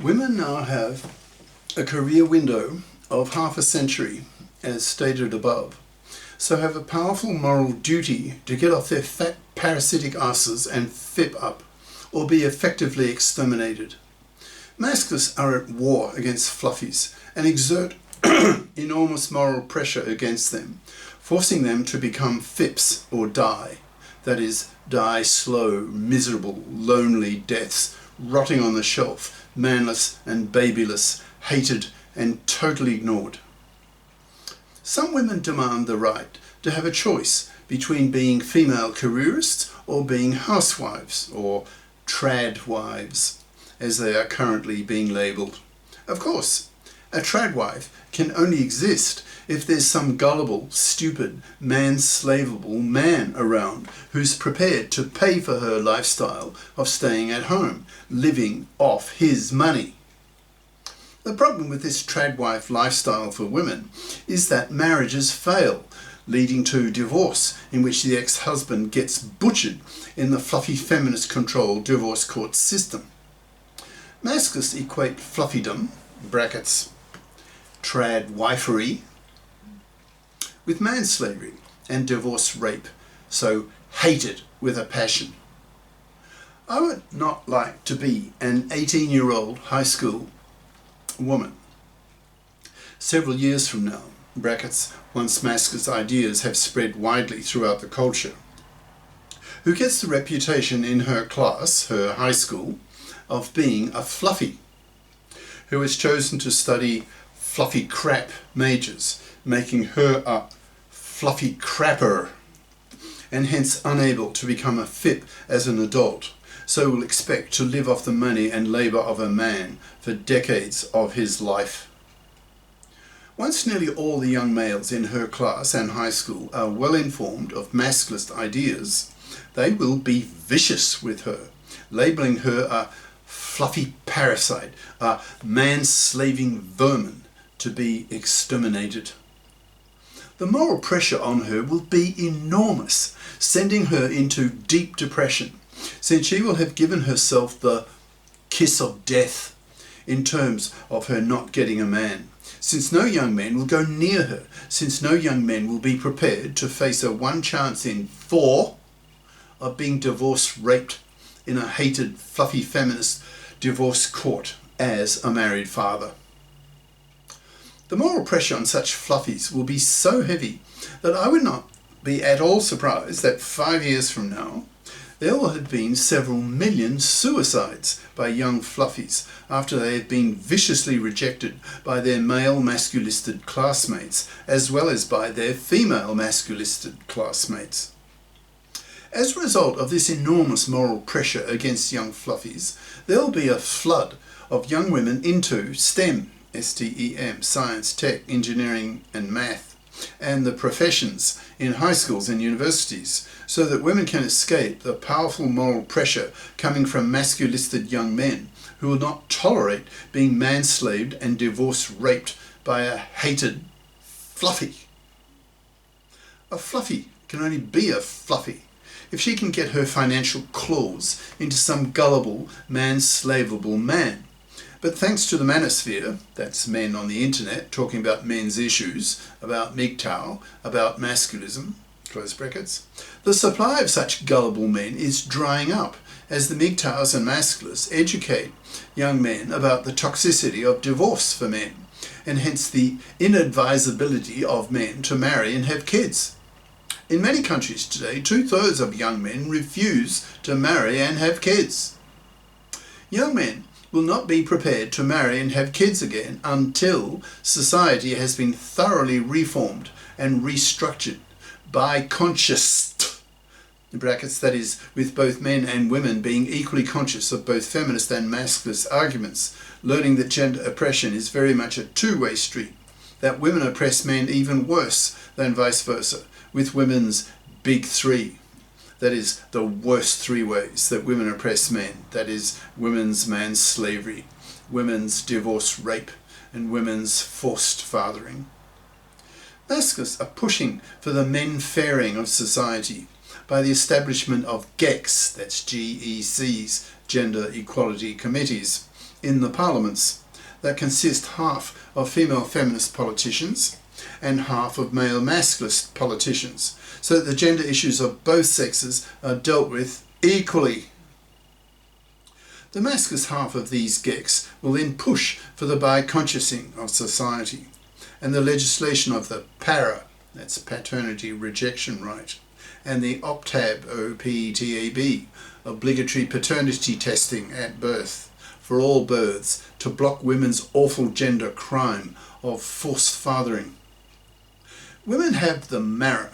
Women now have a career window of half a century, as stated above, so have a powerful moral duty to get off their fat parasitic asses and fip up, or be effectively exterminated. Masculists are at war against fluffies and exert enormous moral pressure against them, forcing them to become fips or die. That is, die slow, miserable, lonely deaths, rotting on the shelf, manless and babyless, hated and totally ignored. Some women demand the right to have a choice between being female careerists or being housewives, or trad wives, as they are currently being labelled. Of course, a trad wife can only exist if there's some gullible, stupid, man-slavable man around who's prepared to pay for her lifestyle of staying at home, living off his money. The problem with this trad wife lifestyle for women is that marriages fail, leading to divorce, in which the ex-husband gets butchered in the fluffy feminist-controlled divorce court system. Masculists equate fluffiedom, brackets, trad wifery, with manslavery and divorce rape, so hate it with a passion. I would not like to be an 18-year-old high school woman several years from now, brackets, once masculist ideas have spread widely throughout the culture, who gets the reputation in her class, her high school, of being a fluffy, who has chosen to study fluffy crap majors, making her a fluffy crapper, and hence unable to become a fip as an adult, so will expect to live off the money and labour of a man for decades of his life. Once nearly all the young males in her class and high school are well informed of masculist ideas, they will be vicious with her, labelling her a fluffy parasite, a man-slaving vermin to be exterminated. The moral pressure on her will be enormous, sending her into deep depression, since she will have given herself the kiss of death in terms of her not getting a man, since no young men will go near her, since no young men will be prepared to face a one chance in 4 of being divorce raped in a hated fluffy feminist divorce court as a married father. The moral pressure on such fluffies will be so heavy that I would not be at all surprised that 5 years from now there will have been several million suicides by young fluffies after they have been viciously rejected by their male masculisted classmates as well as by their female masculisted classmates. As a result of this enormous moral pressure against young fluffies, there will be a flood of young women into STEM, STEM, science, tech, engineering and math, and the professions in high schools and universities, so that women can escape the powerful moral pressure coming from masculisted young men who will not tolerate being manslaved and divorce raped by a hated fluffy. A fluffy can only be a fluffy if she can get her financial claws into some gullible, man-slavable man. But thanks to the manosphere, that's men on the internet talking about men's issues, about MGTOW, about masculism, close brackets, the supply of such gullible men is drying up as the MGTOWs and masculists educate young men about the toxicity of divorce for men, and hence the inadvisability of men to marry and have kids. In many countries today, 2/3 of young men refuse to marry and have kids. Young men will not be prepared to marry and have kids again until society has been thoroughly reformed and restructured by conscious, in brackets, that is, with both men and women being equally conscious of both feminist and masculist arguments, learning that gender oppression is very much a two-way street, that women oppress men even worse than vice versa, with women's big three. That is, the worst 3 ways that women oppress men. That is, women's manslavery, women's divorce rape, and women's forced fathering. Masculists are pushing for the men-fairing of society by the establishment of GECs, that's GECs, Gender Equality Committees, in the parliaments that consist half of female feminist politicians and half of male masculist politicians, so that the gender issues of both sexes are dealt with equally. The masculist half of these geeks will then push for the bi-consciousing of society and the legislation of the para, that's paternity rejection right, and the OPTAB, OPTAB, obligatory paternity testing at birth for all births to block women's awful gender crime of forced fathering. Women have the MARA,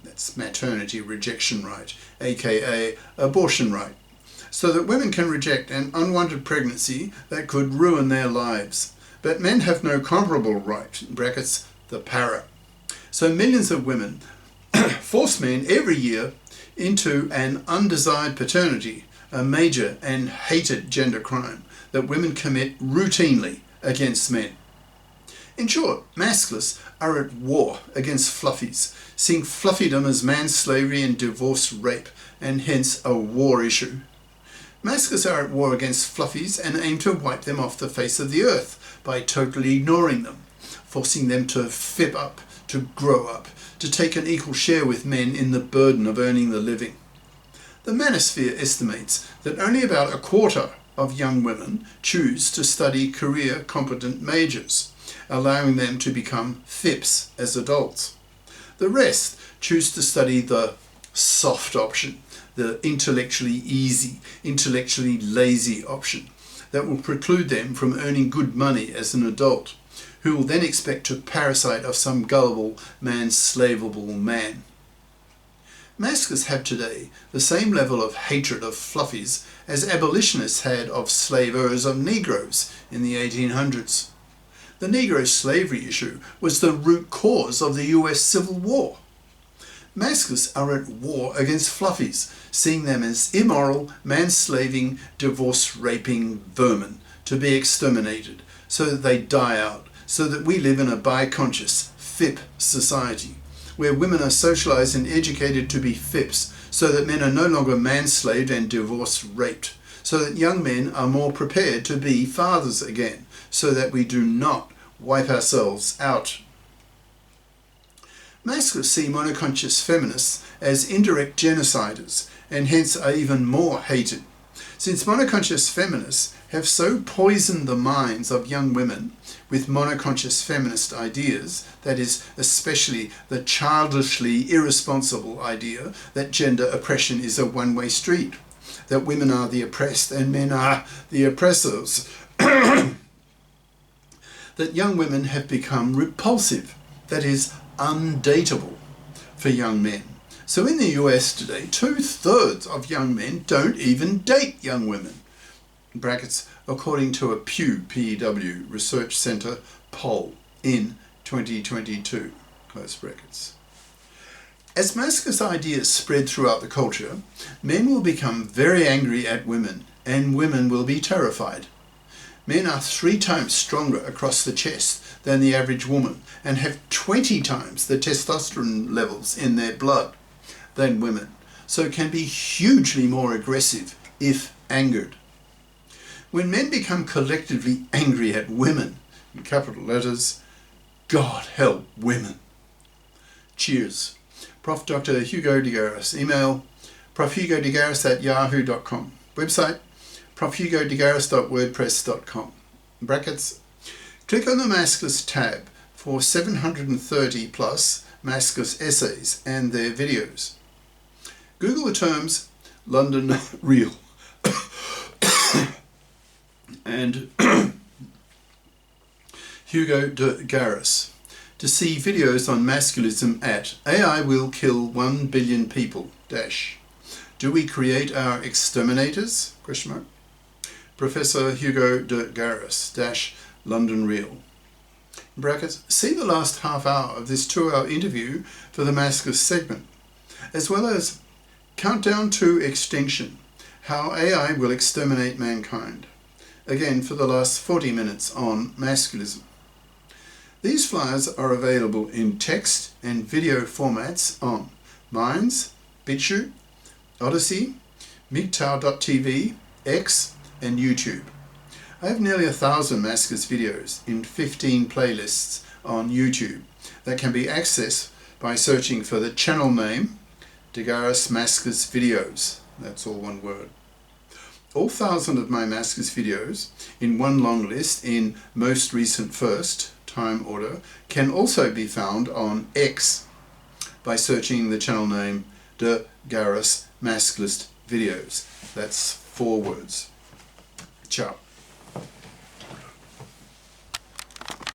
that's maternity rejection right, aka abortion right, so that women can reject an unwanted pregnancy that could ruin their lives. But men have no comparable right, in brackets, the para. So millions of women force men every year into an undesired paternity, a major and hated gender crime that women commit routinely against men. In short, masculists are at war against fluffies, seeing fluffiedom as manslavery and divorce rape, and hence a war issue. Masculists are at war against fluffies and aim to wipe them off the face of the earth by totally ignoring them, forcing them to fib up, to grow up, to take an equal share with men in the burden of earning the living. The Manosphere estimates that only about a quarter of young women choose to study career competent majors, allowing them to become FIPs as adults. The rest choose to study the soft option, the intellectually easy, intellectually lazy option that will preclude them from earning good money as an adult, who will then expect to parasite off some gullible, man-slavable man. Masculists have today the same level of hatred of fluffies as abolitionists had of slavers of Negroes in the 1800s. The Negro slavery issue was the root cause of the US Civil War. Masculists are at war against fluffies, seeing them as immoral, man-slaving, divorce-raping vermin to be exterminated, so that they die out, so that we live in a bi-conscious, FIP society, where women are socialized and educated to be FIPs, so that men are no longer manslaved and divorce-raped, so that young men are more prepared to be fathers again, so that we do not wipe ourselves out. Masculists see monoconscious feminists as indirect genociders, and hence are even more hated, since monoconscious feminists have so poisoned the minds of young women with monoconscious feminist ideas, that is, especially the childishly irresponsible idea that gender oppression is a one-way street, that women are the oppressed and men are the oppressors, that young women have become repulsive, that is, undateable for young men. So in the US today, 2/3 of young men don't even date young women. In brackets, according to a Pew PEW Research Center poll in 2022, close brackets. As masculinist ideas spread throughout the culture, men will become very angry at women, and women will be terrified. Men are 3 times stronger across the chest than the average woman, and have 20 times the testosterone levels in their blood than women, so can be hugely more aggressive if angered. When men become collectively angry at women, in capital letters, God help women. Cheers. Prof. Dr. Hugo de Garis. Email profhugodegaris@yahoo.com. Website profhugodegaris.wordpress.com. Brackets. Click on the Masculist tab for 730 plus Masculist essays and their videos. Google the terms London Real and Hugo de Garis to see videos on masculism at AI will kill 1 billion people dash. Do we create our exterminators? Question mark. Professor Hugo de Garis dash London Real. In brackets, see the last half hour of this 2-hour interview for the Masculist segment, as well as Countdown to Extinction, How AI Will Exterminate Mankind, again for the last 40 minutes on masculism. These flyers are available in text and video formats on Minds, BitChute, Odyssey, MGTOW.tv, X and YouTube. I have nearly 1,000 Masculist videos in 15 playlists on YouTube that can be accessed by searching for the channel name Garis Masculist Videos. That's all one word. All 1,000 of my Masculist videos in one long list in most recent first time order can also be found on X by searching the channel name Garis Masculist Videos. That's 4 words. Ciao.